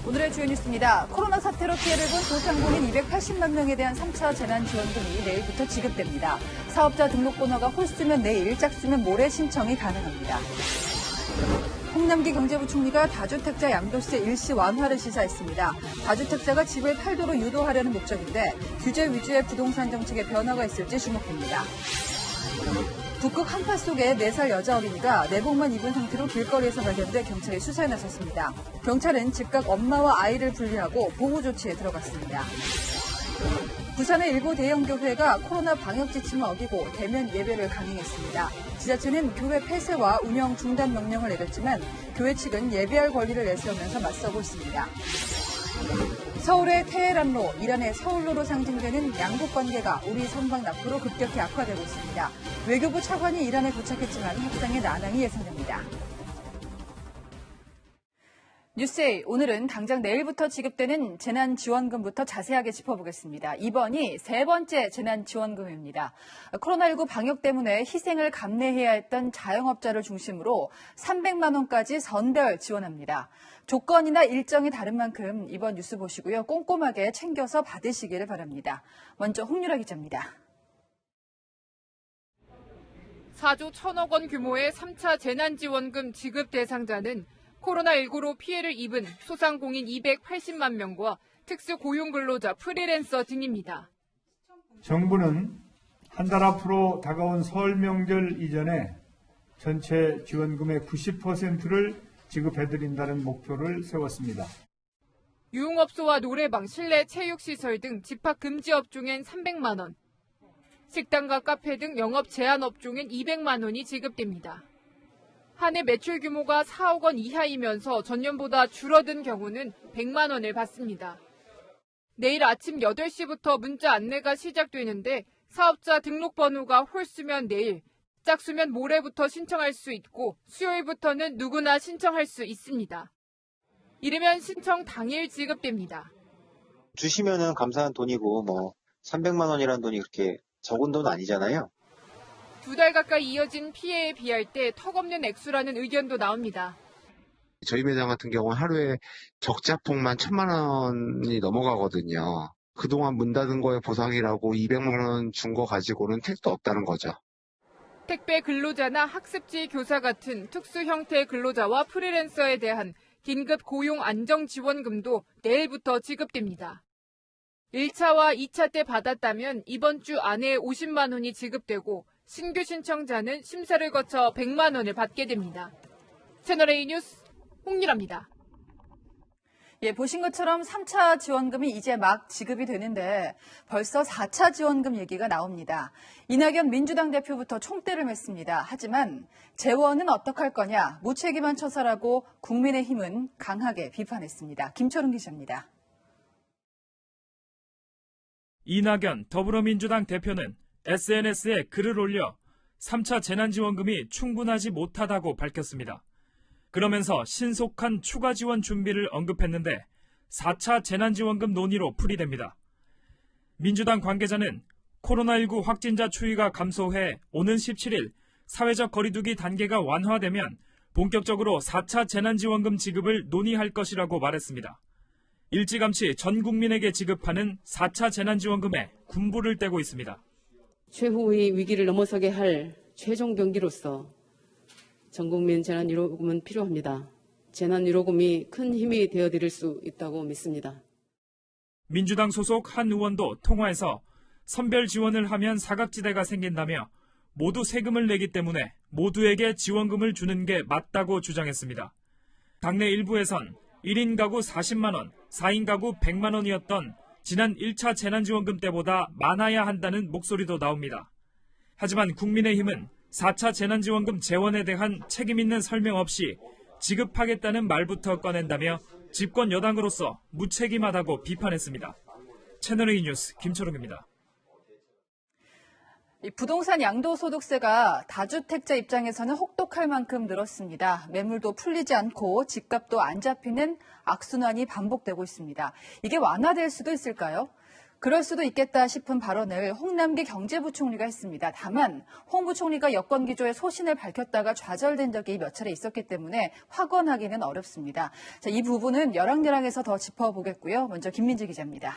오늘의 주요 뉴스입니다. 코로나 사태로 피해를 본 소상공인 280만 명에 대한 3차 재난지원금이 내일부터 지급됩니다. 사업자 등록번호가 홀수면 내일, 짝수면 모레 신청이 가능합니다. 홍남기 경제부총리가 다주택자 양도세 일시 완화를 시사했습니다. 다주택자가 집을 팔도록 유도하려는 목적인데 규제 위주의 부동산 정책에 변화가 있을지 주목됩니다. 북극 한파 속에 4살 여자 어린이가 내복만 입은 상태로 길거리에서 발견돼 경찰이 수사에 나섰습니다. 경찰은 즉각 엄마와 아이를 분리하고 보호 조치에 들어갔습니다. 부산의 일부 대형 교회가 코로나 방역 지침을 어기고 대면 예배를 강행했습니다. 지자체는 교회 폐쇄와 운영 중단 명령을 내렸지만 교회 측은 예배할 권리를 내세우면서 맞서고 있습니다. 서울의 테헤란로, 이란의 서울로로 상징되는 양국 관계가 우리 선박 납부로 급격히 악화되고 있습니다. 외교부 차관이 이란에 도착했지만 협상의 난항이 예상됩니다. 뉴스에이, 오늘은 당장 내일부터 지급되는 재난지원금부터 자세하게 짚어보겠습니다. 이번이 세 번째 재난지원금입니다. 코로나19 방역 때문에 희생을 감내해야 했던 자영업자를 중심으로 300만 원까지 선별 지원합니다. 조건이나 일정이 다른 만큼 이번 뉴스 보시고요. 꼼꼼하게 챙겨서 받으시기를 바랍니다. 먼저 홍유라 기자입니다. 4조 1천억 원 규모의 3차 재난지원금 지급 대상자는 코로나19로 피해를 입은 소상공인 280만 명과 특수고용근로자, 프리랜서 등입니다. 정부는 한 달 앞으로 다가온 설 명절 이전에 전체 지원금의 90%를 지급해드린다는 목표를 세웠습니다. 유흥업소와 노래방, 실내 체육시설 등 집합 금지 업종엔 300만 원, 식당과 카페 등 영업 제한 업종엔 200만 원이 지급됩니다. 한 해 매출 규모가 4억 원 이하이면서 전년보다 줄어든 경우는 100만 원을 받습니다. 내일 아침 8시부터 문자 안내가 시작되는데 사업자 등록번호가 홀수면 내일, 짝수면 모레부터 신청할 수 있고 수요일부터는 누구나 신청할 수 있습니다. 이르면 신청 당일 지급됩니다. 주시면은 감사한 돈이고 300만 원이라는 돈이 그렇게 적은 돈 아니잖아요. 2달 가까이 이어진 피해에 비할 때 턱없는 액수라는 의견도 나옵니다. 저희 매장 같은 경우는 하루에 적자폭만 1,000만 원이 넘어가거든요. 그동안 문 닫은 거에 보상이라고 200만 원 준 거 가지고는 택도 없다는 거죠. 택배 근로자나 학습지 교사 같은 특수 형태의 근로자와 프리랜서에 대한 긴급 고용 안정 지원금도 내일부터 지급됩니다. 1차와 2차 때 받았다면 이번 주 안에 50만 원이 지급되고 신규 신청자는 심사를 거쳐 100만 원을 받게 됩니다. 채널A 뉴스 홍유라입니다. 예, 보신 것처럼 3차 지원금이 이제 막 지급이 되는데 벌써 4차 지원금 얘기가 나옵니다. 이낙연 민주당 대표부터 총대를 맸습니다. 하지만 재원은 어떡할 거냐, 무책임한 처사라고 국민의힘은 강하게 비판했습니다. 김철웅 기자입니다. 이낙연 더불어민주당 대표는 SNS에 글을 올려 3차 재난지원금이 충분하지 못하다고 밝혔습니다. 그러면서 신속한 추가 지원 준비를 언급했는데 4차 재난지원금 논의로 풀이됩니다. 민주당 관계자는 코로나19 확진자 추이가 감소해 오는 17일 사회적 거리두기 단계가 완화되면 본격적으로 4차 재난지원금 지급을 논의할 것이라고 말했습니다. 일찌감치 전 국민에게 지급하는 4차 재난지원금에 군부를 떼고 있습니다. 최후의 위기를 넘어서게 할 최종 경기로서 전국민 재난위로금은 필요합니다. 재난위로금이 큰 힘이 되어드릴 수 있다고 믿습니다. 민주당 소속 한 의원도 통화에서 선별 지원을 하면 사각지대가 생긴다며 모두 세금을 내기 때문에 모두에게 지원금을 주는 게 맞다고 주장했습니다. 당내 일부에선 1인 가구 40만 원, 4인 가구 100만 원이었던 지난 1차 재난지원금 때보다 많아야 한다는 목소리도 나옵니다. 하지만 국민의힘은 4차 재난지원금 재원에 대한 책임 있는 설명 없이 지급하겠다는 말부터 꺼낸다며 집권 여당으로서 무책임하다고 비판했습니다. 채널A 뉴스 김철웅입니다. 부동산 양도소득세가 다주택자 입장에서는 혹독할 만큼 늘었습니다. 매물도 풀리지 않고 집값도 안 잡히는 악순환이 반복되고 있습니다. 이게 완화될 수도 있을까요? 그럴 수도 있겠다 싶은 발언을 홍남기 경제부총리가 했습니다. 다만 홍 부총리가 여권 기조의 소신을 밝혔다가 좌절된 적이 몇 차례 있었기 때문에 확언하기는 어렵습니다. 자, 이 부분은 열왕열왕에서 더 짚어보겠고요. 먼저 김민지 기자입니다.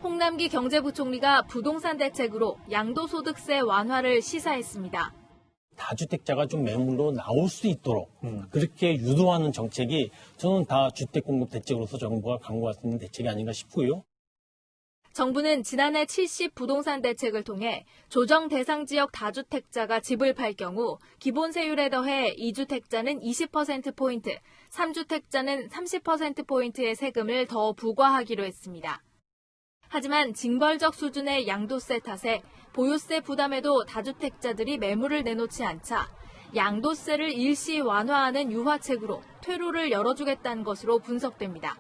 홍남기 경제부총리가 부동산 대책으로 양도소득세 완화를 시사했습니다. 다주택자가 좀 매물로 나올 수 있도록 그렇게 유도하는 정책이 저는 다 주택공급 대책으로서 정부가 강구할 수 있는 대책이 아닌가 싶고요. 정부는 지난해 70 부동산 대책을 통해 조정 대상 지역 다주택자가 집을 팔 경우 기본세율에 더해 2주택자는 20%포인트, 3주택자는 30%포인트의 세금을 더 부과하기로 했습니다. 하지만 징벌적 수준의 양도세 탓에 보유세 부담에도 다주택자들이 매물을 내놓지 않자 양도세를 일시 완화하는 유화책으로 퇴로를 열어주겠다는 것으로 분석됩니다.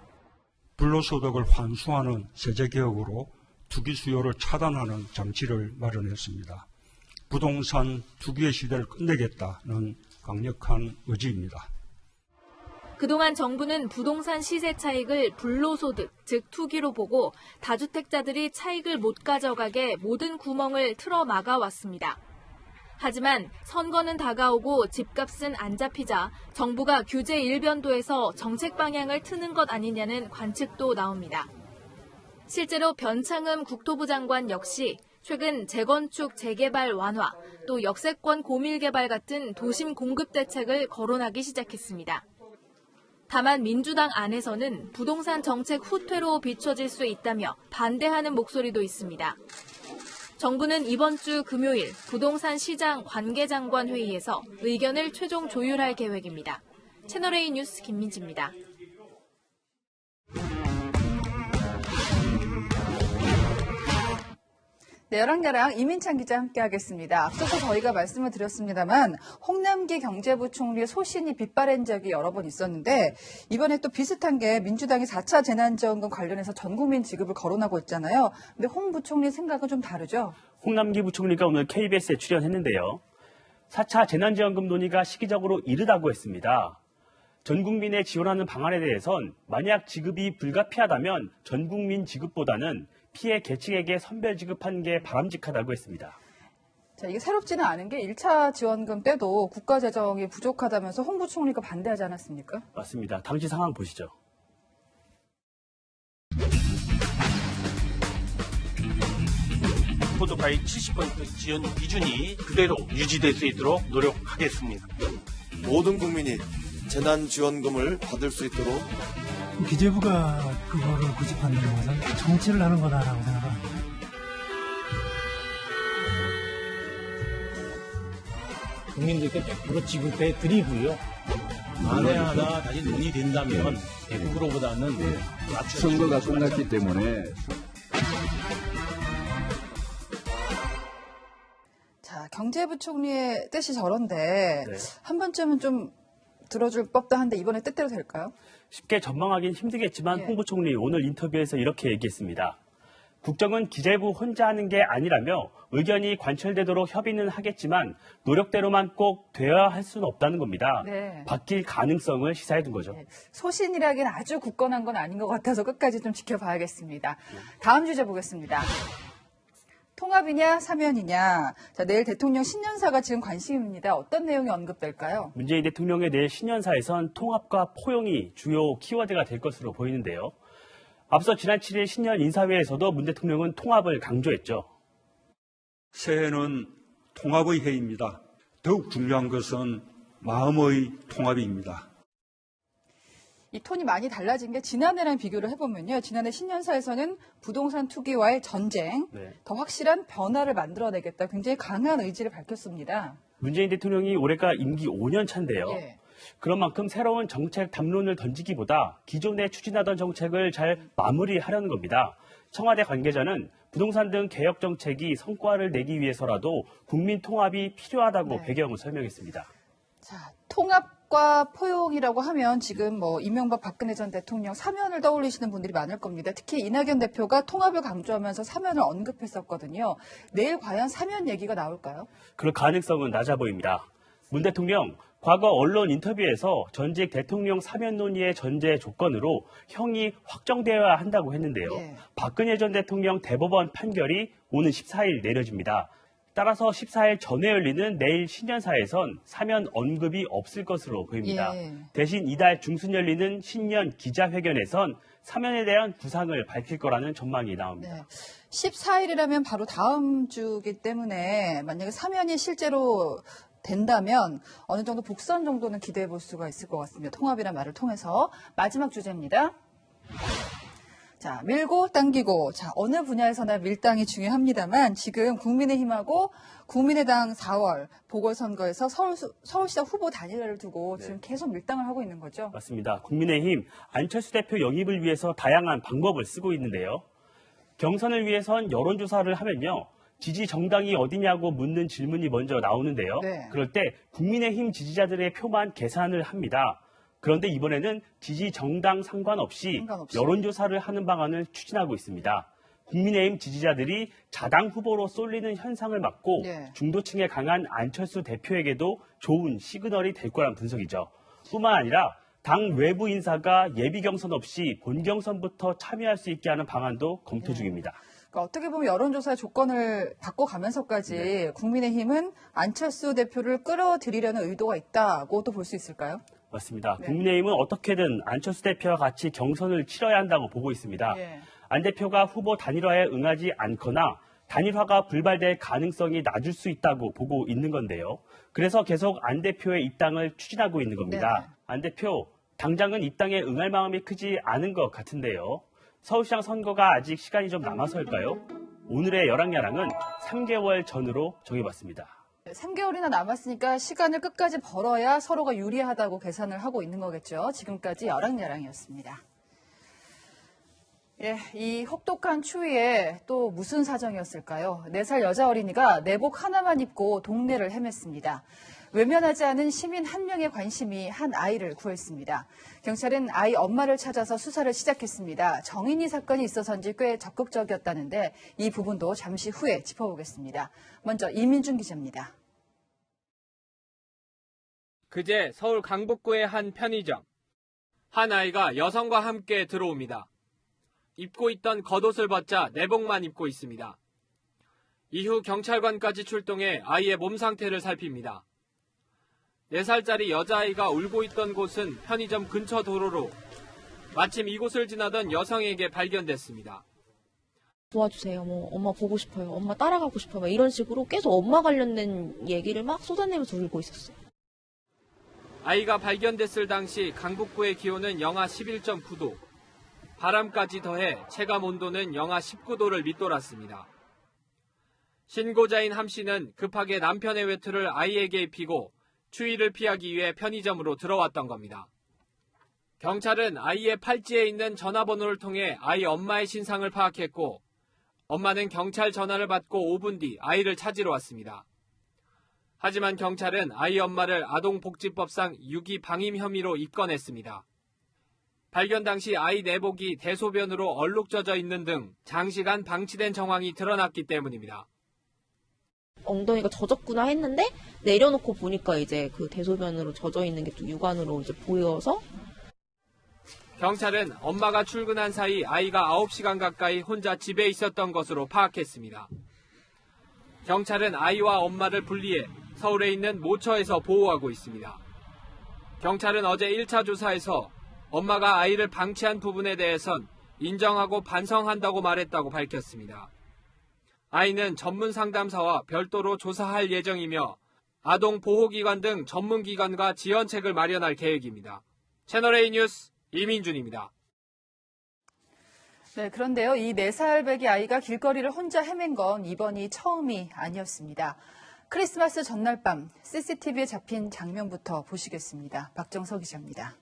불로소득을 환수하는 세제개혁으로 투기 수요를 차단하는 장치를 마련했습니다. 부동산 투기의 시대를 끝내겠다는 강력한 의지입니다. 그동안 정부는 부동산 시세 차익을 불로소득, 즉 투기로 보고 다주택자들이 차익을 못 가져가게 모든 구멍을 틀어 막아왔습니다. 하지만 선거는 다가오고 집값은 안 잡히자 정부가 규제 일변도에서 정책 방향을 트는 것 아니냐는 관측도 나옵니다. 실제로 변창흠 국토부 장관 역시 최근 재건축, 재개발 완화, 또 역세권 고밀개발 같은 도심 공급 대책을 거론하기 시작했습니다. 다만 민주당 안에서는 부동산 정책 후퇴로 비춰질 수 있다며 반대하는 목소리도 있습니다. 정부는 이번 주 금요일 부동산 시장 관계장관 회의에서 의견을 최종 조율할 계획입니다. 채널A 뉴스 김민지입니다. 네, 열왕열왕 이민찬 기자 함께하겠습니다. 앞서서 저희가 말씀을 드렸습니다만 홍남기 경제부총리의 소신이 빗발한 적이 여러 번 있었는데 이번에 또 비슷한 게 민주당이 4차 재난지원금 관련해서 전 국민 지급을 거론하고 있잖아요. 근데 홍 부총리 생각은 좀 다르죠? 홍남기 부총리가 오늘 KBS에 출연했는데요. 4차 재난지원금 논의가 시기적으로 이르다고 했습니다. 전 국민에 지원하는 방안에 대해선 만약 지급이 불가피하다면 전 국민 지급보다는 피해 계층에게 선별 지급하는 게 바람직하다고 했습니다. 자, 이게 새롭지는 않은 게 1차 지원금 때도 국가 재정이 부족하다면서 홍 부총리가 반대하지 않았습니까? 맞습니다. 당시 상황 보시죠. 포도가의 70% 지원 기준이 그대로 유지될 수 있도록 노력하겠습니다. 모든 국민이 재난지원금을 받을 수 있도록 기재부가 그거를 구집하는 것은 정치를 하는 거다라고 생각합니다. 국민들께 100% 지급해 드리고요. 만에 하나 다시 논의된다면 100%보다는 선거가 끝났기 때문에 자, 경제부총리의 뜻이 저런데 한 번쯤은 좀 들어줄 법도 한데 이번에 뜻대로 될까요? 쉽게 전망하기는 힘들겠지만 홍 부총리 오늘 인터뷰에서 이렇게 얘기했습니다. 국정은 기재부 혼자 하는 게 아니라며 의견이 관철되도록 협의는 하겠지만 노력대로만 꼭 되어야 할 수는 없다는 겁니다. 네. 바뀔 가능성을 시사해 둔 거죠. 네. 소신이라기엔 아주 굳건한 건 아닌 것 같아서 끝까지 좀 지켜봐야겠습니다. 다음 주제 보겠습니다. 통합이냐 사면이냐. 자, 내일 대통령 신년사가 지금 관심입니다. 어떤 내용이 언급될까요? 문재인 대통령의 내일 신년사에선 통합과 포용이 주요 키워드가 될 것으로 보이는데요. 앞서 지난 7일 신년 인사회에서도 문 대통령은 통합을 강조했죠. 새해는 통합의 해입니다. 더욱 중요한 것은 마음의 통합입니다. 이 톤이 많이 달라진 게 지난해랑 비교를 해보면요. 지난해 신년사에서는 부동산 투기와의 전쟁, 더 확실한 변화를 만들어내겠다. 굉장히 강한 의지를 밝혔습니다. 문재인 대통령이 올해가 임기 5년 차인데요. 그런 만큼 새로운 정책 담론을 던지기보다 기존에 추진하던 정책을 잘 마무리하려는 겁니다. 청와대 관계자는 부동산 등 개혁 정책이 성과를 내기 위해서라도 국민 통합이 필요하다고 배경을 설명했습니다. 자, 통합과 포용이라고 하면 지금 뭐 이명박 박근혜 전 대통령 사면을 떠올리시는 분들이 많을 겁니다. 특히 이낙연 대표가 통합을 강조하면서 사면을 언급했었거든요. 내일 과연 사면 얘기가 나올까요? 그럴 가능성은 낮아 보입니다. 문 대통령 과거 언론 인터뷰에서 전직 대통령 사면 논의의 전제 조건으로 형이 확정되어야 한다고 했는데요. 박근혜 전 대통령 대법원 판결이 오는 14일 내려집니다. 따라서 14일 전에 열리는 내일 신년사에선 사면 언급이 없을 것으로 보입니다. 대신 이달 중순 열리는 신년 기자회견에선 사면에 대한 구상을 밝힐 거라는 전망이 나옵니다. 14일이라면 바로 다음 주기 때문에 만약에 사면이 실제로 된다면 어느 정도 복선 정도는 기대해 볼 수가 있을 것 같습니다. 통합이라는 말을 통해서. 마지막 주제입니다. 자, 밀고 당기고. 자, 어느 분야에서나 밀당이 중요합니다만 지금 국민의힘하고 국민의당 4월 보궐선거에서 서울시장 후보 단일화를 두고 지금 계속 밀당을 하고 있는 거죠. 맞습니다. 국민의힘 안철수 대표 영입을 위해서 다양한 방법을 쓰고 있는데요. 경선을 위해선 여론조사를 하면요. 지지 정당이 어디냐고 묻는 질문이 먼저 나오는데요. 그럴 때 국민의힘 지지자들의 표만 계산을 합니다. 그런데 이번에는 지지 정당 상관없이 여론조사를 하는 방안을 추진하고 있습니다. 국민의힘 지지자들이 자당 후보로 쏠리는 현상을 막고 중도층에 강한 안철수 대표에게도 좋은 시그널이 될 거란 분석이죠. 뿐만 아니라 당 외부 인사가 예비 경선 없이 본 경선부터 참여할 수 있게 하는 방안도 검토 중입니다. 그러니까 어떻게 보면 여론조사의 조건을 바꿔가면서까지 국민의힘은 안철수 대표를 끌어들이려는 의도가 있다고도 볼 수 있을까요? 맞습니다. 국민의힘은 어떻게든 안철수 대표와 같이 경선을 치러야 한다고 보고 있습니다. 안 대표가 후보 단일화에 응하지 않거나 단일화가 불발될 가능성이 낮을 수 있다고 보고 있는 건데요. 그래서 계속 안 대표의 입당을 추진하고 있는 겁니다. 안 대표, 당장은 입당에 응할 마음이 크지 않은 것 같은데요. 서울시장 선거가 아직 시간이 좀 남아서일까요? 오늘의 여랑야랑은 3개월 전으로 정해봤습니다. 3개월이나 남았으니까 시간을 끝까지 벌어야 서로가 유리하다고 계산을 하고 있는 거겠죠. 지금까지 여랑야랑이었습니다. 이 혹독한 추위에 또 무슨 사정이었을까요? 4살 여자 어린이가 내복 하나만 입고 동네를 헤맸습니다. 외면하지 않은 시민 한 명의 관심이 한 아이를 구했습니다. 경찰은 아이 엄마를 찾아서 수사를 시작했습니다. 정인이 사건이 있어서인지 꽤 적극적이었다는데 이 부분도 잠시 후에 짚어보겠습니다. 먼저 이민준 기자입니다. 그제 서울 강북구의 한 편의점. 한 아이가 여성과 함께 들어옵니다. 입고 있던 겉옷을 벗자 내복만 입고 있습니다. 이후 경찰관까지 출동해 아이의 몸 상태를 살핍니다. 4살짜리 여자아이가 울고 있던 곳은 편의점 근처 도로로 마침 이곳을 지나던 여성에게 발견됐습니다. 도와주세요. 엄마 보고 싶어요. 엄마 따라가고 싶어요. 이런 식으로 계속 엄마 관련된 얘기를 막 쏟아내면서 울고 있었어요. 아이가 발견됐을 당시 강북구의 기온은 영하 11.9도, 바람까지 더해 체감 온도는 영하 19도를 밑돌았습니다. 신고자인 함 씨는 급하게 남편의 외투를 아이에게 입히고 추위를 피하기 위해 편의점으로 들어왔던 겁니다. 경찰은 아이의 팔찌에 있는 전화번호를 통해 아이 엄마의 신상을 파악했고 엄마는 경찰 전화를 받고 5분 뒤 아이를 찾으러 왔습니다. 하지만 경찰은 아이 엄마를 아동복지법상 유기 방임 혐의로 입건했습니다. 발견 당시 아이 내복이 대소변으로 얼룩져져 있는 등 장시간 방치된 정황이 드러났기 때문입니다. 엉덩이가 젖었구나 했는데 내려놓고 보니까 이제 그 대소변으로 젖어 있는 게 또 육안으로 이제 보여서 경찰은 엄마가 출근한 사이 아이가 9시간 가까이 혼자 집에 있었던 것으로 파악했습니다. 경찰은 아이와 엄마를 분리해 서울에 있는 모처에서 보호하고 있습니다. 경찰은 어제 1차 조사에서 엄마가 아이를 방치한 부분에 대해선 인정하고 반성한다고 말했다고 밝혔습니다. 아이는 전문 상담사와 별도로 조사할 예정이며 아동보호기관 등 전문기관과 지원책을 마련할 계획입니다. 채널A 뉴스 이민준입니다. 네, 그런데요. 이 4살배기 아이가 길거리를 혼자 헤맨 건 이번이 처음이 아니었습니다. 크리스마스 전날 밤 CCTV에 잡힌 장면부터 보시겠습니다. 박정석 기자입니다.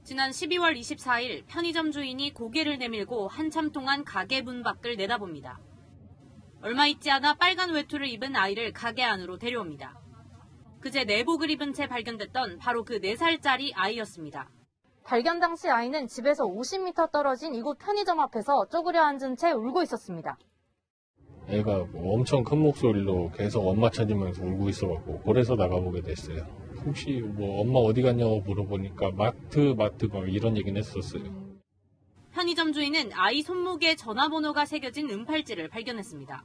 지난 12월 24일 편의점 주인이 고개를 내밀고 한참 동안 가게 문 밖을 내다봅니다. 얼마 있지 않아 빨간 외투를 입은 아이를 가게 안으로 데려옵니다. 그제 내복을 입은 채 발견됐던 바로 그 4살짜리 아이였습니다. 발견 당시 아이는 집에서 50m 떨어진 이곳 편의점 앞에서 쪼그려 앉은 채 울고 있었습니다. 애가 뭐 엄청 큰 목소리로 계속 엄마 찾으면서 울고 있어갖고 그래서 나가보게 됐어요. 혹시 뭐 엄마 어디 갔냐고 물어보니까 마트 막 이런 얘기는 했었어요. 편의점 주인은 아이 손목에 전화번호가 새겨진 은팔찌를 발견했습니다.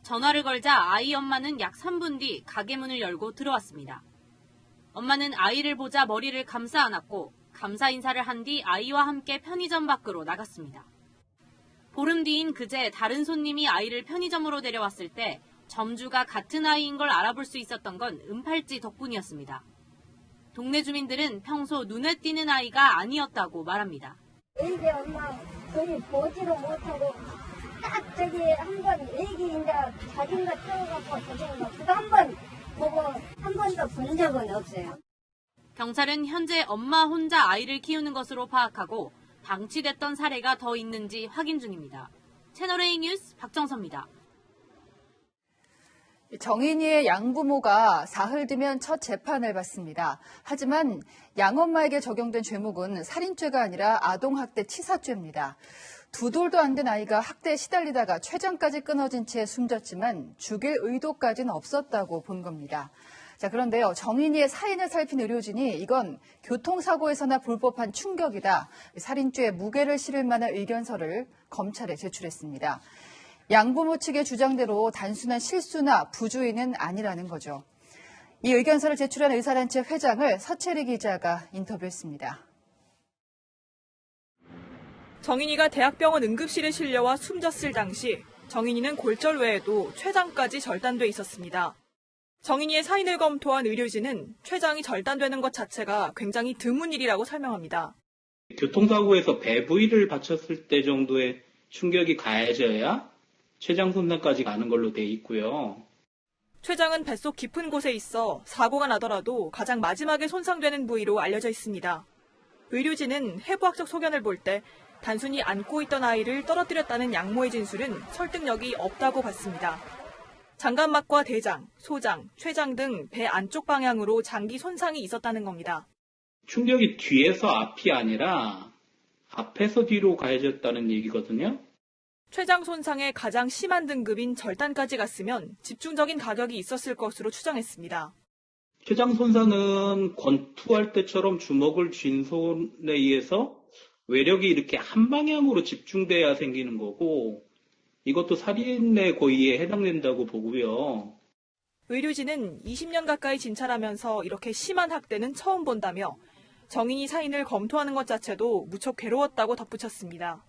전화를 걸자 아이 엄마는 약 3분 뒤 가게 문을 열고 들어왔습니다. 엄마는 아이를 보자 머리를 감싸 안았고 감사 인사를 한 뒤 아이와 함께 편의점 밖으로 나갔습니다. 보름 뒤인 그제 다른 손님이 아이를 편의점으로 데려왔을 때 점주가 같은 아이인 걸 알아볼 수 있었던 건 은팔찌 덕분이었습니다. 동네 주민들은 평소 눈에 띄는 아이가 아니었다고 말합니다. 애기 엄마 거의 보지도 못하고 딱 저기 한번 애기인데 자전거 태워갖고 저기 그거 한번 보고 한 번도 본 적은 없어요. 경찰은 현재 엄마 혼자 아이를 키우는 것으로 파악하고 방치됐던 사례가 더 있는지 확인 중입니다. 채널A 뉴스 박정서입니다. 정인이의 양부모가 사흘 뒤면 첫 재판을 받습니다. 하지만 양엄마에게 적용된 죄목은 살인죄가 아니라 아동학대 치사죄입니다. 두 돌도 안 된 아이가 학대에 시달리다가 췌장까지 끊어진 채 숨졌지만 죽일 의도까지는 없었다고 본 겁니다. 자, 그런데요, 정인이의 사인을 살핀 의료진이 이건 교통사고에서나 볼 법한 충격이다. 살인죄에 무게를 실을 만한 의견서를 검찰에 제출했습니다. 양부모 측의 주장대로 단순한 실수나 부주의는 아니라는 거죠. 이 의견서를 제출한 의사단체 회장을 서채리 기자가 인터뷰했습니다. 정인이가 대학병원 응급실에 실려와 숨졌을 당시 정인이는 골절 외에도 췌장까지 절단돼 있었습니다. 정인이의 사인을 검토한 의료진은 췌장이 절단되는 것 자체가 굉장히 드문 일이라고 설명합니다. 교통사고에서 배 부위를 다쳤을 때 정도의 충격이 가해져야 췌장 손상까지 가는 걸로 돼 있고요. 췌장은 뱃속 깊은 곳에 있어 사고가 나더라도 가장 마지막에 손상되는 부위로 알려져 있습니다. 의료진은 해부학적 소견을 볼 때 단순히 안고 있던 아이를 떨어뜨렸다는 양모의 진술은 설득력이 없다고 봤습니다. 장갑막과 대장, 소장, 췌장 등 배 안쪽 방향으로 장기 손상이 있었다는 겁니다. 충격이 뒤에서 앞이 아니라 앞에서 뒤로 가해졌다는 얘기거든요. 췌장 손상의 가장 심한 등급인 절단까지 갔으면 집중적인 가격이 있었을 것으로 추정했습니다. 췌장 손상은 권투할 때처럼 주먹을 쥔 손에 의해서 외력이 이렇게 한 방향으로 집중돼야 생기는 거고 이것도 살인의 고의에 해당된다고 보고요. 의료진은 20년 가까이 진찰하면서 이렇게 심한 학대는 처음 본다며 정인이 사인을 검토하는 것 자체도 무척 괴로웠다고 덧붙였습니다.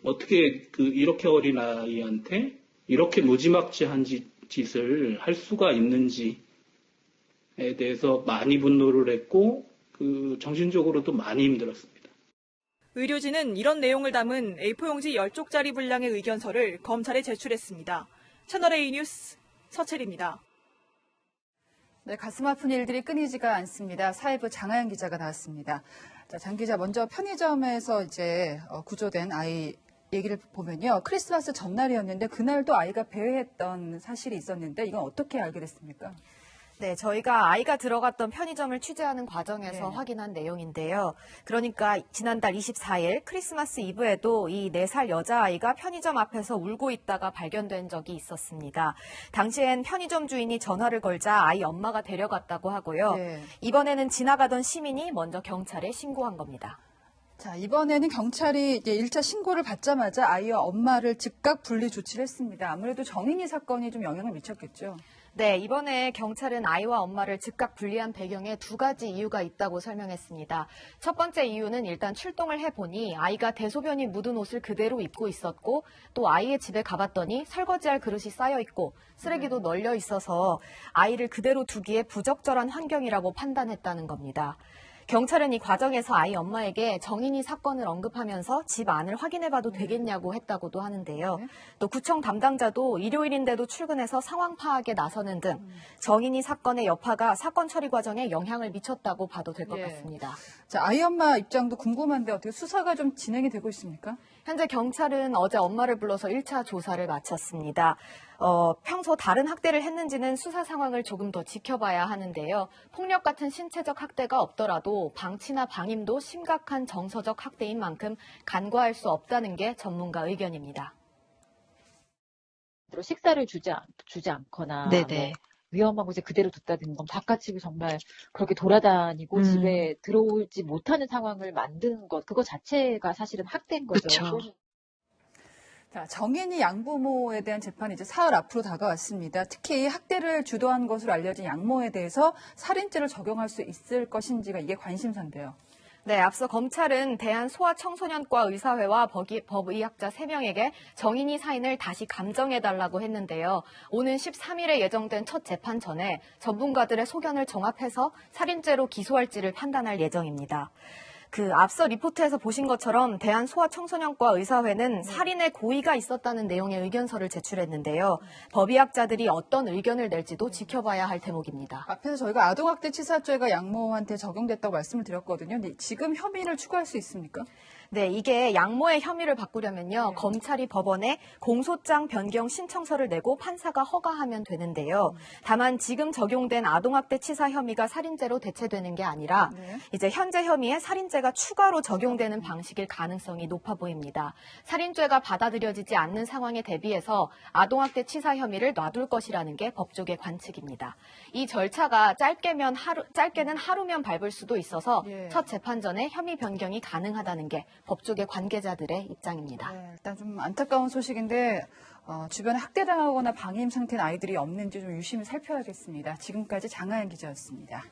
어떻게 이렇게 어린 아이한테 이렇게 무지막지한 짓을 할 수가 있는지에 대해서 많이 분노를 했고 정신적으로도 많이 힘들었습니다. 의료진은 이런 내용을 담은 A4 용지 10쪽짜리 분량의 의견서를 검찰에 제출했습니다. 채널A 뉴스 서채리입니다. 네, 가슴 아픈 일들이 끊이지가 않습니다. 사회부 장하연 기자가 나왔습니다. 자, 장 기자, 먼저 편의점에서 이제 구조된 아이 얘기를 보면요. 크리스마스 전날이었는데 그날도 아이가 배회했던 사실이 있었는데 이건 어떻게 알게 됐습니까? 네, 저희가 아이가 들어갔던 편의점을 취재하는 과정에서 확인한 내용인데요. 그러니까 지난달 24일 크리스마스 이브에도 이 4살 여자아이가 편의점 앞에서 울고 있다가 발견된 적이 있었습니다. 당시엔 편의점 주인이 전화를 걸자 아이 엄마가 데려갔다고 하고요. 이번에는 지나가던 시민이 먼저 경찰에 신고한 겁니다. 자, 이번에는 경찰이 이제 1차 신고를 받자마자 아이와 엄마를 즉각 분리 조치를 했습니다. 아무래도 정인이 사건이 좀 영향을 미쳤겠죠. 네, 이번에 경찰은 아이와 엄마를 즉각 분리한 배경에 2가지 이유가 있다고 설명했습니다. 첫 번째 이유는 일단 출동을 해보니 아이가 대소변이 묻은 옷을 그대로 입고 있었고 또 아이의 집에 가봤더니 설거지할 그릇이 쌓여있고 쓰레기도 널려 있어서 아이를 그대로 두기에 부적절한 환경이라고 판단했다는 겁니다. 경찰은 이 과정에서 아이 엄마에게 정인이 사건을 언급하면서 집 안을 확인해봐도 되겠냐고 했다고도 하는데요. 또 구청 담당자도 일요일인데도 출근해서 상황 파악에 나서는 등 정인이 사건의 여파가 사건 처리 과정에 영향을 미쳤다고 봐도 될 것 같습니다. 자, 아이 엄마 입장도 궁금한데 어떻게 수사가 좀 진행이 되고 있습니까? 현재 경찰은 어제 엄마를 불러서 1차 조사를 마쳤습니다. 평소 다른 학대를 했는지는 수사 상황을 조금 더 지켜봐야 하는데요. 폭력 같은 신체적 학대가 없더라도 방치나 방임도 심각한 정서적 학대인 만큼 간과할 수 없다는 게 전문가 의견입니다. 식사를 주지 않거나 네네. 위험한 곳에 그대로 뒀다든가 바깥집을 정말 그렇게 돌아다니고 집에 들어오지 못하는 상황을 만드는 것 그거 자체가 사실은 학대인 거죠. 그렇죠. 자, 정인이 양부모에 대한 재판이 이제 사흘 앞으로 다가왔습니다. 특히 학대를 주도한 것으로 알려진 양모에 대해서 살인죄를 적용할 수 있을 것인지가 이게 관심사인데요. 네, 앞서 검찰은 대한소아청소년과 의사회와 법의학자 3명에게 정인이 사인을 다시 감정해달라고 했는데요. 오는 13일에 예정된 첫 재판 전에 전문가들의 소견을 종합해서 살인죄로 기소할지를 판단할 예정입니다. 앞서 리포트에서 보신 것처럼 대한소아청소년과 의사회는 살인의 고의가 있었다는 내용의 의견서를 제출했는데요. 법의학자들이 어떤 의견을 낼지도 지켜봐야 할 대목입니다. 앞에서 저희가 아동학대 치사죄가 양모한테 적용됐다고 말씀을 드렸거든요. 근데 지금 혐의를 추가할 수 있습니까? 네, 이게 양모의 혐의를 바꾸려면요. 검찰이 법원에 공소장 변경 신청서를 내고 판사가 허가하면 되는데요. 다만 지금 적용된 아동학대 치사 혐의가 살인죄로 대체되는 게 아니라 이제 현재 혐의에 살인죄가 추가로 적용되는 방식일 가능성이 높아 보입니다. 살인죄가 받아들여지지 않는 상황에 대비해서 아동학대 치사 혐의를 놔둘 것이라는 게 법조계 관측입니다. 이 절차가 짧게는 하루면 밟을 수도 있어서 첫 재판 전에 혐의 변경이 가능하다는 게 법조계 관계자들의 입장입니다. 네, 일단 좀 안타까운 소식인데 주변에 학대당하거나 방임 상태인 아이들이 없는지 좀 유심히 살펴야겠습니다. 지금까지 장하연 기자였습니다.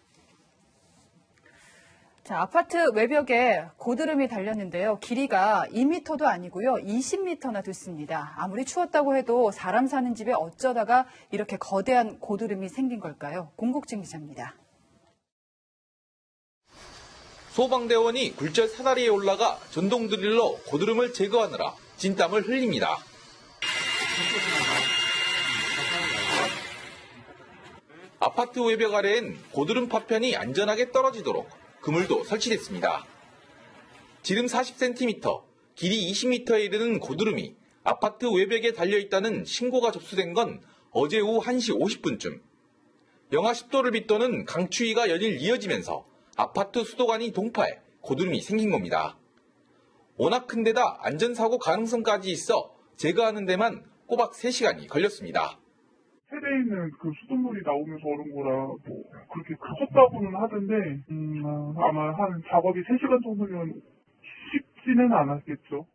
자, 아파트 외벽에 고드름이 달렸는데요. 길이가 2m도 아니고요. 20m나 됐습니다. 아무리 추웠다고 해도 사람 사는 집에 어쩌다가 이렇게 거대한 고드름이 생긴 걸까요? 공국진 기자입니다. 소방대원이 굴절 사다리에 올라가 전동 드릴로 고드름을 제거하느라 진땀을 흘립니다. 아파트 외벽 아래엔 고드름 파편이 안전하게 떨어지도록 그물도 설치됐습니다. 지름 40cm, 길이 20m에 이르는 고드름이 아파트 외벽에 달려있다는 신고가 접수된 건 어제 오후 1시 50분쯤. 영하 10도를 빗도는 강추위가 연일 이어지면서 아파트 수도관이 동파해 고드름이 생긴 겁니다. 워낙 큰 데다 안전사고 가능성까지 있어 제거하는 데만 꼬박 3시간이 걸렸습니다. 세대에 있는 그 수돗물이 나오면서 얼은 거라 그렇게 크셨다고는 하던데 아마 한 작업이 3시간 정도면 쉽지는 않았겠죠.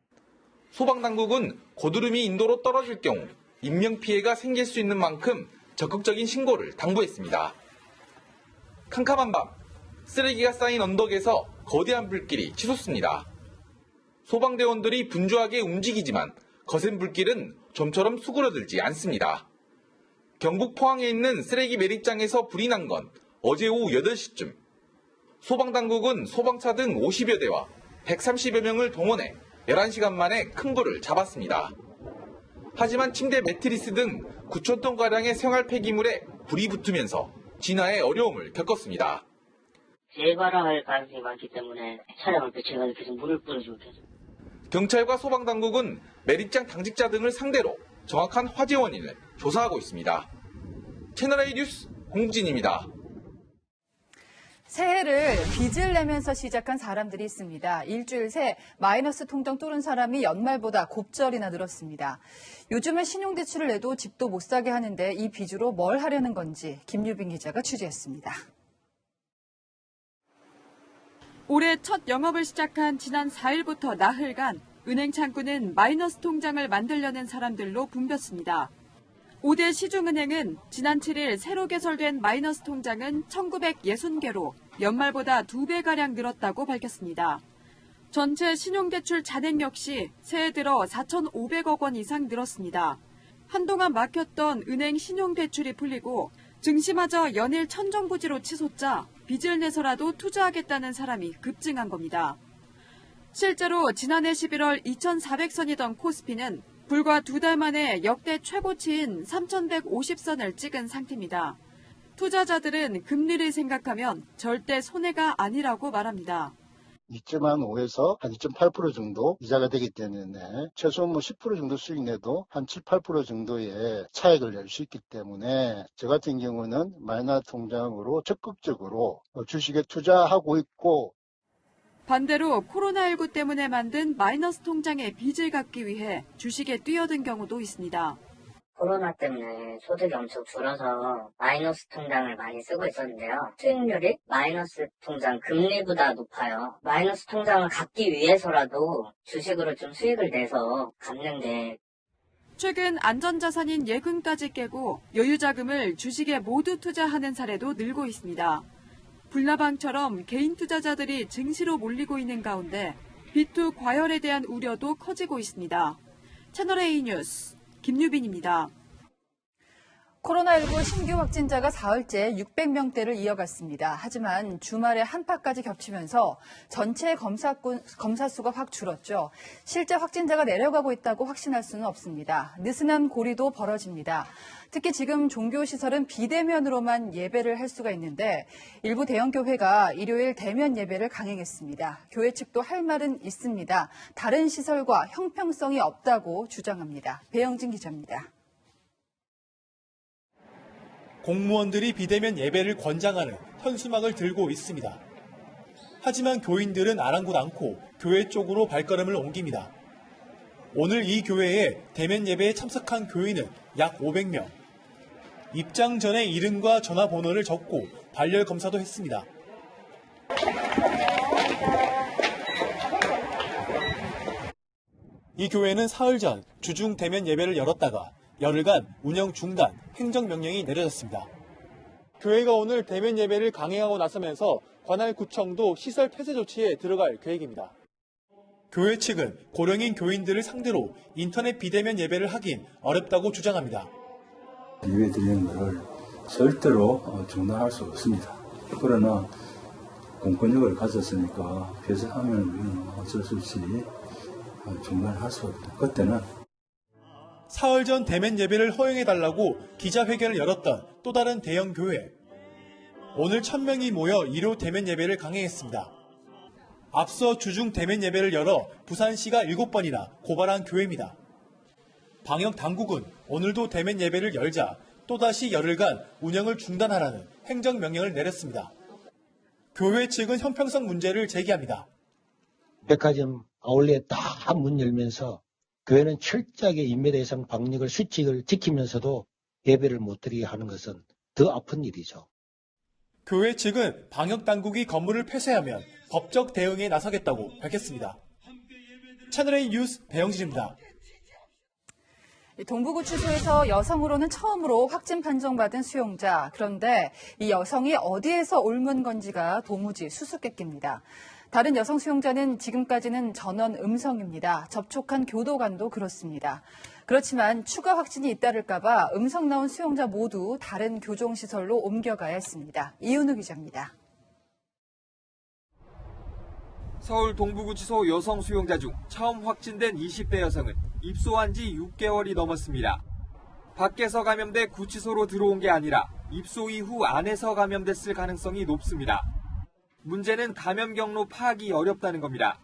소방당국은 고드름이 인도로 떨어질 경우 인명피해가 생길 수 있는 만큼 적극적인 신고를 당부했습니다. 캄캄한 밤 쓰레기가 쌓인 언덕에서 거대한 불길이 치솟습니다. 소방대원들이 분주하게 움직이지만 거센 불길은 좀처럼 수그러들지 않습니다. 경북 포항에 있는 쓰레기 매립장에서 불이 난 건 어제 오후 8시쯤. 소방당국은 소방차 등 50여 대와 130여 명을 동원해 11시간 만에 큰 불을 잡았습니다. 하지만 침대 매트리스 등 9,000톤가량의 생활 폐기물에 불이 붙으면서 진화에 어려움을 겪었습니다. 재발할 가능성이 많기 때문에 차량을 배치해가지고 계속 물을 뿌려주고 계속. 경찰과 소방당국은 매립장 당직자 등을 상대로 정확한 화재 원인을 조사하고 있습니다. 채널A 뉴스 공진입니다. 새해를 빚을 내면서 시작한 사람들이 있습니다. 일주일 새 마이너스 통장 뚫은 사람이 연말보다 곱절이나 늘었습니다. 요즘은 신용대출을 내도 집도 못 사게 하는데 이 빚으로 뭘 하려는 건지 김유빈 기자가 취재했습니다. 올해 첫 영업을 시작한 지난 4일부터 나흘간 은행 창구는 마이너스 통장을 만들려는 사람들로 붐볐습니다. 5대 시중은행은 지난 7일 새로 개설된 마이너스 통장은 1960개로 연말보다 2배가량 늘었다고 밝혔습니다. 전체 신용대출 잔액 역시 새해 들어 4,500억 원 이상 늘었습니다. 한동안 막혔던 은행 신용대출이 풀리고 증시마저 연일 천정부지로 치솟자 빚을 내서라도 투자하겠다는 사람이 급증한 겁니다. 실제로 지난해 11월 2,400선이던 코스피는 불과 2달 만에 역대 최고치인 3,150선을 찍은 상태입니다. 투자자들은 금리를 생각하면 절대 손해가 아니라고 말합니다. 2.5에서 한 2.8% 정도 이자가 되기 때문에 최소 10% 정도 수익 내도 한 7, 8% 정도의 차익을 낼 수 있기 때문에 저 같은 경우는 마이너스 통장으로 적극적으로 주식에 투자하고 있고, 반대로 코로나19 때문에 만든 마이너스 통장의 빚을 갚기 위해 주식에 뛰어든 경우도 있습니다. 코로나 때문에 소득이 엄청 줄어서 마이너스 통장을 많이 쓰고 있었는데요. 수익률이 마이너스 통장 금리보다 높아요. 마이너스 통장을 갚기 위해서라도 주식으로 좀 수익을 내서 갚는 게 최근 안전자산인 예금까지 깨고 여유자금을 주식에 모두 투자하는 사례도 늘고 있습니다. 불나방처럼 개인 투자자들이 증시로 몰리고 있는 가운데 B2 과열에 대한 우려도 커지고 있습니다. 채널A 뉴스 김유빈입니다. 코로나19 신규 확진자가 사흘째 600명대를 이어갔습니다. 하지만 주말에 한파까지 겹치면서 전체 검사 수가 확 줄었죠. 실제 확진자가 내려가고 있다고 확신할 수는 없습니다. 느슨한 고리도 벌어집니다. 특히 지금 종교시설은 비대면으로만 예배를 할 수가 있는데 일부 대형 교회가 일요일 대면 예배를 강행했습니다. 교회 측도 할 말은 있습니다. 다른 시설과 형평성이 없다고 주장합니다. 배영진 기자입니다. 공무원들이 비대면 예배를 권장하는 현수막을 들고 있습니다. 하지만 교인들은 아랑곳 않고 교회 쪽으로 발걸음을 옮깁니다. 오늘 이 교회에 대면 예배에 참석한 교인은 약 500명. 입장 전에 이름과 전화번호를 적고 발열 검사도 했습니다. 이 교회는 사흘 전 주중 대면 예배를 열었다가 열흘간 운영 중단, 행정명령이 내려졌습니다. 교회가 오늘 대면 예배를 강행하고 나서면서 관할구청도 시설 폐쇄 조치에 들어갈 계획입니다. 교회 측은 고령인 교인들을 상대로 인터넷 비대면 예배를 하긴 어렵다고 주장합니다. 예배 드리는 것을 절대로 중단할 수 없습니다. 그러나 공권력을 가졌으니까 폐쇄하면 우리는 어쩔 수 없이 중단할 수 없다. 그때는 사흘 전 대면 예배를 허용해달라고 기자회견을 열었던 또 다른 대형 교회. 오늘 1000명이 모여 1호 대면 예배를 강행했습니다. 앞서 주중 대면 예배를 열어 부산시가 7번이나 고발한 교회입니다. 방역 당국은 오늘도 대면 예배를 열자 또다시 열흘간 운영을 중단하라는 행정명령을 내렸습니다. 교회 측은 형평성 문제를 제기합니다. 백화점 아울렛 다 문 열면서 교회는 철저하게 인매 대상 방역을 수칙을 지키면서도 예배를 못 드리게 하는 것은 더 아픈 일이죠. 교회 측은 방역 당국이 건물을 폐쇄하면 법적 대응에 나서겠다고 밝혔습니다. 채널A 뉴스 배영진입니다. 동부구치소에서 여성으로는 처음으로 확진 판정받은 수용자. 그런데 이 여성이 어디에서 옮은 건지가 도무지 수수께끼입니다. 다른 여성 수용자는 지금까지는 전원 음성입니다. 접촉한 교도관도 그렇습니다. 그렇지만 추가 확진이 잇따를까 봐 음성 나온 수용자 모두 다른 교정시설로 옮겨가야 했습니다. 이은우 기자입니다. 서울 동부구치소 여성 수용자 중 처음 확진된 20대 여성은 입소한 지 6개월이 넘었습니다. 밖에서 감염돼 구치소로 들어온 게 아니라 입소 이후 안에서 감염됐을 가능성이 높습니다. 문제는 감염 경로 파악이 어렵다는 겁니다.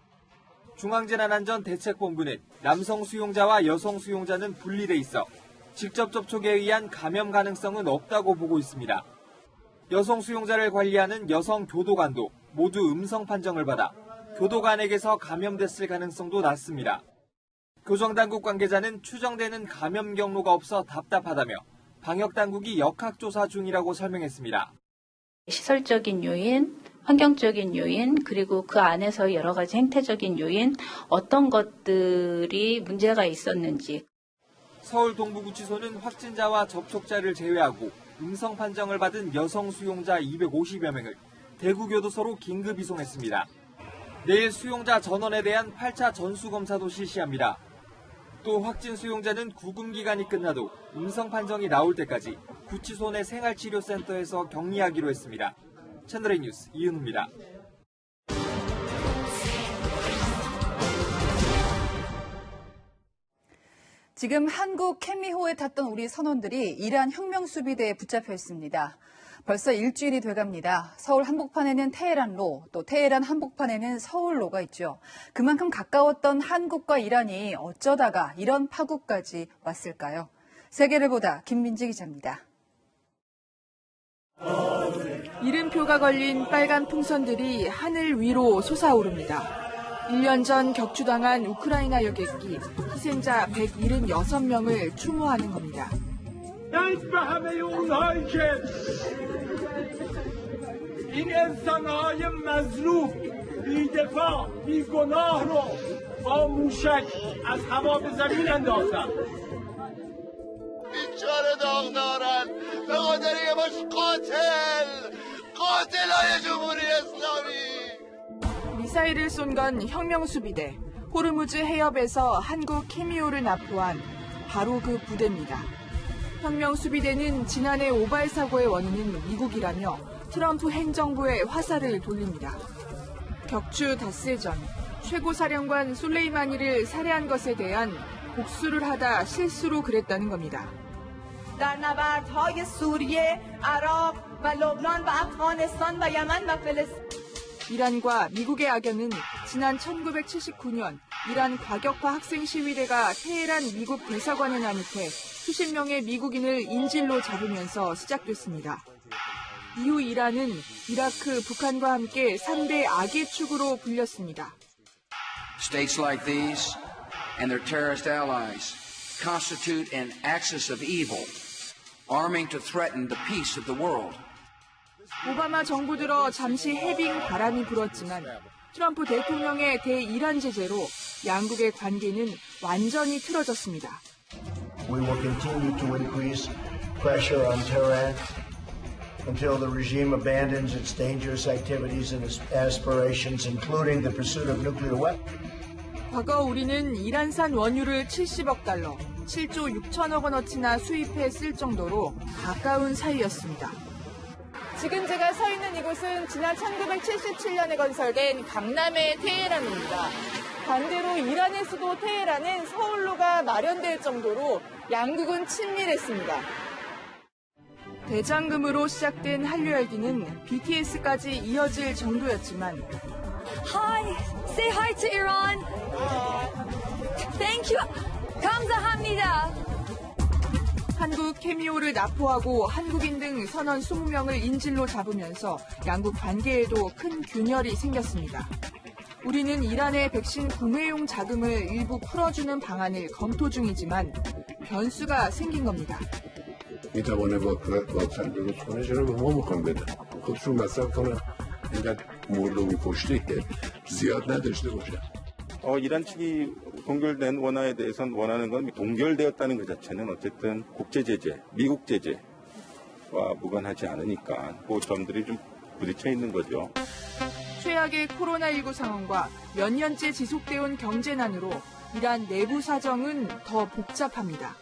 중앙재난안전대책본부는 남성 수용자와 여성 수용자는 분리돼 있어 직접 접촉에 의한 감염 가능성은 없다고 보고 있습니다. 여성 수용자를 관리하는 여성 교도관도 모두 음성 판정을 받아 교도관에게서 감염됐을 가능성도 낮습니다. 교정당국 관계자는 추정되는 감염 경로가 없어 답답하다며 방역당국이 역학조사 중이라고 설명했습니다. 시설적인 요인, 환경적인 요인, 그리고 그 안에서 여러 가지 행태적인 요인, 어떤 것들이 문제가 있었는지. 서울 동부구치소는 확진자와 접촉자를 제외하고 음성 판정을 받은 여성 수용자 250여 명을 대구교도소로 긴급 이송했습니다. 내일 수용자 전원에 대한 8차 전수검사도 실시합니다. 또 확진 수용자는 구금 기간이 끝나도 음성 판정이 나올 때까지 구치소 내 생활치료센터에서 격리하기로 했습니다. 채널A 뉴스 이은우입니다. 지금 한국 캠미호에 탔던 우리 선원들이 이란 혁명수비대에 붙잡혀 있습니다. 벌써 일주일이 돼갑니다. 서울 한복판에는 테헤란로, 또 테헤란 한복판에는 서울로가 있죠. 그만큼 가까웠던 한국과 이란이 어쩌다가 이런 파국까지 왔을까요? 세계를 보다 김민지 기자입니다. 이름표가 걸린 빨간 풍선들이 하늘 위로 솟아오릅니다. 1년 전 격추당한 우크라이나 여객기 희생자 176명을 추모하는 겁니다. نه به همه اونهایی که این انسانهای مظلوم بی‌دفاع بیگناه رو با موشک از هوا به زمین انداختن. بیچاره داغدارن به خاطر یه باش قاتلای جمهوری اسلامی. 미사일을 쏜 건 혁명수비대, 호르무즈 해협에서 한국 캐미오를 납포한 바로 그 부대입니다. 혁명수비대는 지난해 오발 사고의 원인은 미국이라며 트럼프 행정부에 화살을 돌립니다. 격추 닷새 전 최고사령관 솔레이마니를 살해한 것에 대한 복수를 하다 실수로 그랬다는 겁니다. در نبردهای سوریه، عراق و لبنان و افغانستان و یمن و فلسطین 이란과 미국의 악연은 지난 1979년 이란 과격파 학생 시위대가 테헤란 미국 대사관에 난입해 수십 명의 미국인을 인질로 잡으면서 시작됐습니다. 이후 이란은 이라크, 북한과 함께 3대 악의 축으로 불렸습니다. States like these and their terrorist allies constitute an axis of evil, arming to threaten the peace of the world. 오바마 정부 들어 잠시 해빙 바람이 불었지만 트럼프 대통령의 대이란 제재로 양국의 관계는 완전히 틀어졌습니다. We will continue to increase pressure on Tehran until the regime abandons its dangerous activities and its aspirations, including the pursuit of nuclear weapons. 과거 우리는 이란산 원유를 70억 달러, 7조 6천억 원어치나 수입해 쓸 정도로 가까운 사이였습니다. 지금 제가 서 있는 이곳은 지난 1977년에 건설된 강남의 테헤란입니다. 반대로 이란의 수도 테헤란은 서울로가 마련될 정도로 양국은 친밀했습니다. 대장금으로 시작된 한류 열기는 BTS까지 이어질 정도였지만 Hi, say hi to Iran. Thank you. 감사합니다. 한국 캐미오를 납포하고 한국인 등 선원 20명을 인질로 잡으면서 양국 관계에도 큰 균열이 생겼습니다. 우리는 이란의 백신 구매용 자금을 일부 풀어주는 방안을 검토 중이지만 변수가 생긴 겁니다. میتوانه واکسن درست کنه چرا به ما میخوان بدن خودشون مصرف کنن اینقدر مرد و می‌کشته زیاد نداشته باشن. 이란 측이 동결된 원화에 대해서는 원하는 건 동결되었다는 것 자체는 어쨌든 국제 제재, 미국 제재와 무관하지 않으니까 그 점들이 좀 부딪혀 있는 거죠. 최악의 코로나19 상황과 몇 년째 지속되어온 경제난으로 이란 내부 사정은 더 복잡합니다.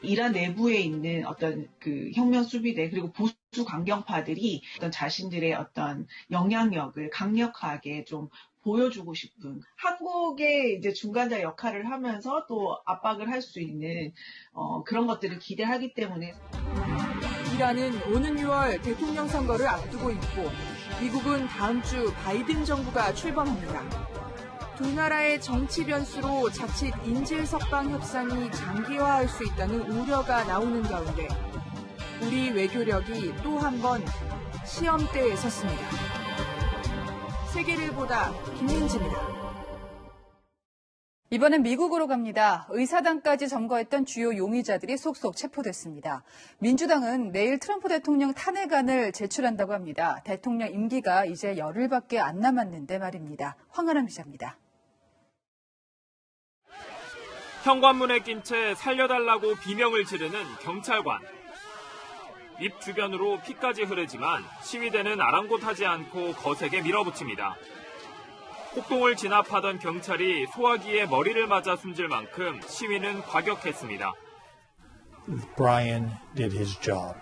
이란 내부에 있는 어떤 그 혁명 수비대 그리고 보수 강경파들이 어떤 자신들의 어떤 영향력을 강력하게 좀 보여주고 싶은 한국의 이제 중간자 역할을 하면서 또 압박을 할 수 있는 그런 것들을 기대하기 때문에 이란은 오는 6월 대통령 선거를 앞두고 있고 미국은 다음 주 바이든 정부가 출범합니다. 두 나라의 정치 변수로 자칫 인질 석방 협상이 장기화할 수 있다는 우려가 나오는 가운데 우리 외교력이 또 한 번 시험대에 섰습니다. 세계를 보다 김민지입니다. 이번엔 미국으로 갑니다. 의사당까지 점거했던 주요 용의자들이 속속 체포됐습니다. 민주당은 내일 트럼프 대통령 탄핵안을 제출한다고 합니다. 대통령 임기가 이제 열흘밖에 안 남았는데 말입니다. 황아람 기자입니다. 현관문에 낀 채 살려달라고 비명을 지르는 경찰관. 입 주변으로 피까지 흐르지만 시위대는 아랑곳하지 않고 거세게 밀어붙입니다. 폭동을 진압하던 경찰이 소화기에 머리를 맞아 숨질 만큼 시위는 과격했습니다. Brian did his job.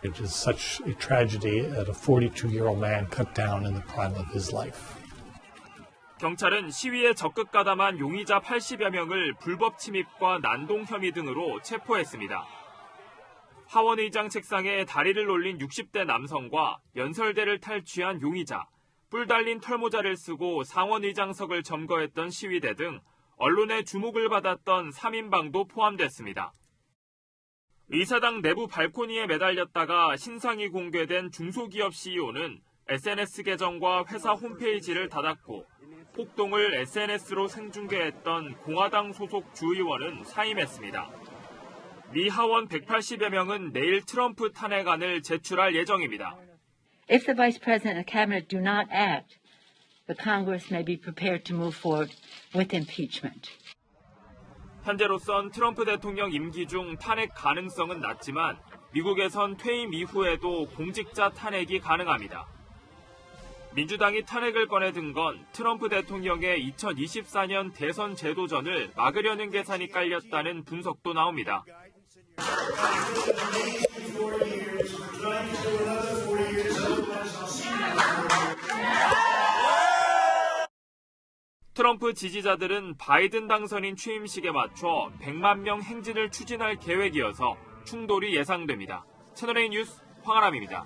It is such a tragedy that a 42-year-old man cut down in the prime of his life. 경찰은 시위에 적극 가담한 용의자 80여 명을 불법 침입과 난동 혐의 등으로 체포했습니다. 하원의장 책상에 다리를 올린 60대 남성과 연설대를 탈취한 용의자, 뿔 달린 털모자를 쓰고 상원의장석을 점거했던 시위대 등 언론의 주목을 받았던 3인방도 포함됐습니다. 의사당 내부 발코니에 매달렸다가 신상이 공개된 중소기업 CEO는 SNS 계정과 회사 홈페이지를 닫았고 폭동을 SNS로 생중계했던 공화당 소속 주의원은 사임했습니다. 미 하원 180여 명은 내일 트럼프 탄핵안을 제출할 예정입니다. If the Vice President and the Cabinet do not act, the Congress may be prepared to move forward with impeachment. 현재로선 트럼프 대통령 임기 중 탄핵 가능성은 낮지만 미국에선 퇴임 이후에도 공직자 탄핵이 가능합니다. 민주당이 탄핵을 꺼내든 건 트럼프 대통령의 2024년 대선 제도전을 막으려는 계산이 깔렸다는 분석도 나옵니다. 트럼프 지지자들은 바이든 당선인 취임식에 맞춰 100만 명 행진을 추진할 계획이어서 충돌이 예상됩니다. 채널A 뉴스 황아람입니다.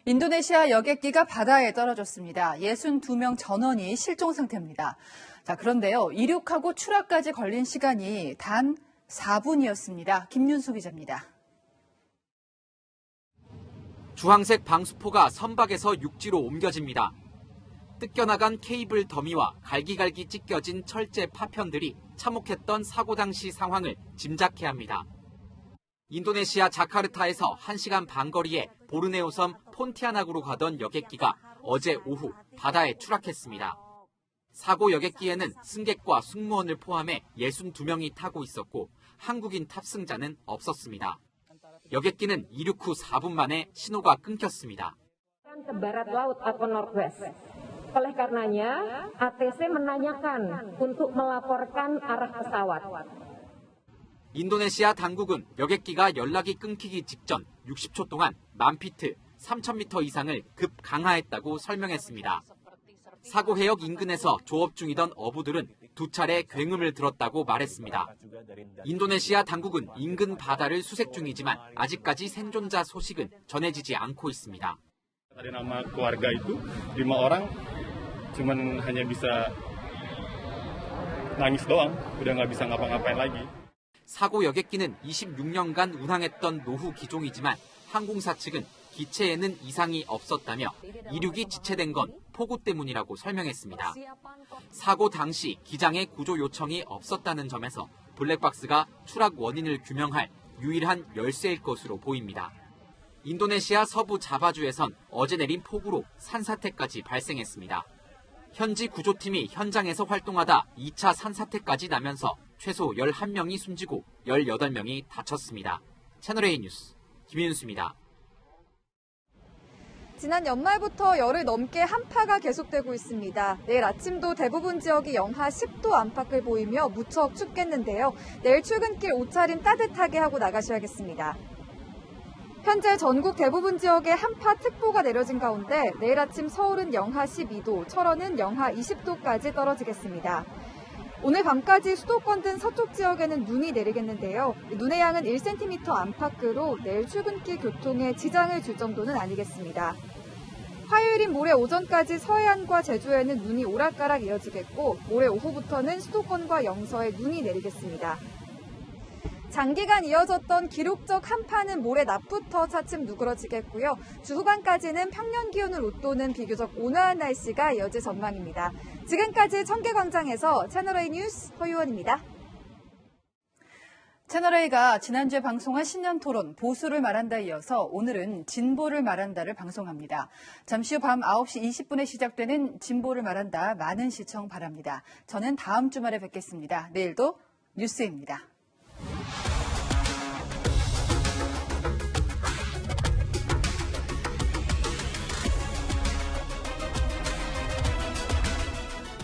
인도네시아 여객기가 바다에 떨어졌습니다. 62명 전원이 실종 상태입니다. 자, 그런데요, 이륙하고 추락까지 걸린 시간이 단 4분이었습니다. 김윤수 기자입니다. 주황색 방수포가 선박에서 육지로 옮겨집니다. 뜯겨나간 케이블 더미와 갈기갈기 찢겨진 철제 파편들이 참혹했던 사고 당시 상황을 짐작케 합니다. 인도네시아 자카르타에서 1시간 반 거리에 보르네오 섬 폰티아나구로 가던 여객기가 어제 오후 바다에 추락했습니다. 사고 여객기에는 승객과 승무원을 포함해 62명이 타고 있었고 한국인 탑승자는 없었습니다. 여객기는 이륙 후 4분 만에 신호가 끊겼습니다. Oleh karenanya, ATC menanyakan untuk melaporkan arah pesawat. 인도네시아 당국은 여객기가 연락이 끊기기 직전 60초 동안 1000피트, 3000m 이상을 급 강하했다고 설명했습니다. 사고 해역 인근에서 조업 중이던 어부들은 2차례 굉음을 들었다고 말했습니다. 인도네시아 당국은 인근 바다를 수색 중이지만 아직까지 생존자 소식은 전해지지 않고 있습니다. Dari nama keluarga itu 5 orang cuman hanya bisa nangis doang, udah nggak bisa ngapa-ngapain lagi. 사고 여객기는 26년간 운항했던 노후 기종이지만 항공사 측은 기체에는 이상이 없었다며 이륙이 지체된 건 폭우 때문이라고 설명했습니다. 사고 당시 기장의 구조 요청이 없었다는 점에서 블랙박스가 추락 원인을 규명할 유일한 열쇠일 것으로 보입니다. 인도네시아 서부 자바주에선 어제 내린 폭우로 산사태까지 발생했습니다. 현지 구조팀이 현장에서 활동하다 2차 산사태까지 나면서 최소 11명이 숨지고 18명이 다쳤습니다. 채널A 뉴스 김윤수입니다. 지난 연말부터 열흘 넘게 한파가 계속되고 있습니다. 내일 아침도 대부분 지역이 영하 10도 안팎을 보이며 무척 춥겠는데요. 내일 출근길 옷차림 따뜻하게 하고 나가셔야겠습니다. 현재 전국 대부분 지역에 한파특보가 내려진 가운데 내일 아침 서울은 영하 12도, 철원은 영하 20도까지 떨어지겠습니다. 오늘 밤까지 수도권 등 서쪽 지역에는 눈이 내리겠는데요. 눈의 양은 1cm 안팎으로 내일 출근길 교통에 지장을 줄 정도는 아니겠습니다. 화요일인 모레 오전까지 서해안과 제주에는 눈이 오락가락 이어지겠고 모레 오후부터는 수도권과 영서에 눈이 내리겠습니다. 장기간 이어졌던 기록적 한파는 모레 낮부터 차츰 누그러지겠고요. 주 후반까지는 평년 기온을 웃도는 비교적 온화한 날씨가 이어질 전망입니다. 지금까지 청계광장에서 채널A 뉴스 허유원입니다. 채널A가 지난주에 방송한 신년토론 보수를 말한다에 이어서 오늘은 진보를 말한다를 방송합니다. 잠시 후 밤 9시 20분에 시작되는 진보를 말한다 많은 시청 바랍니다. 저는 다음 주말에 뵙겠습니다. 내일도 뉴스입니다.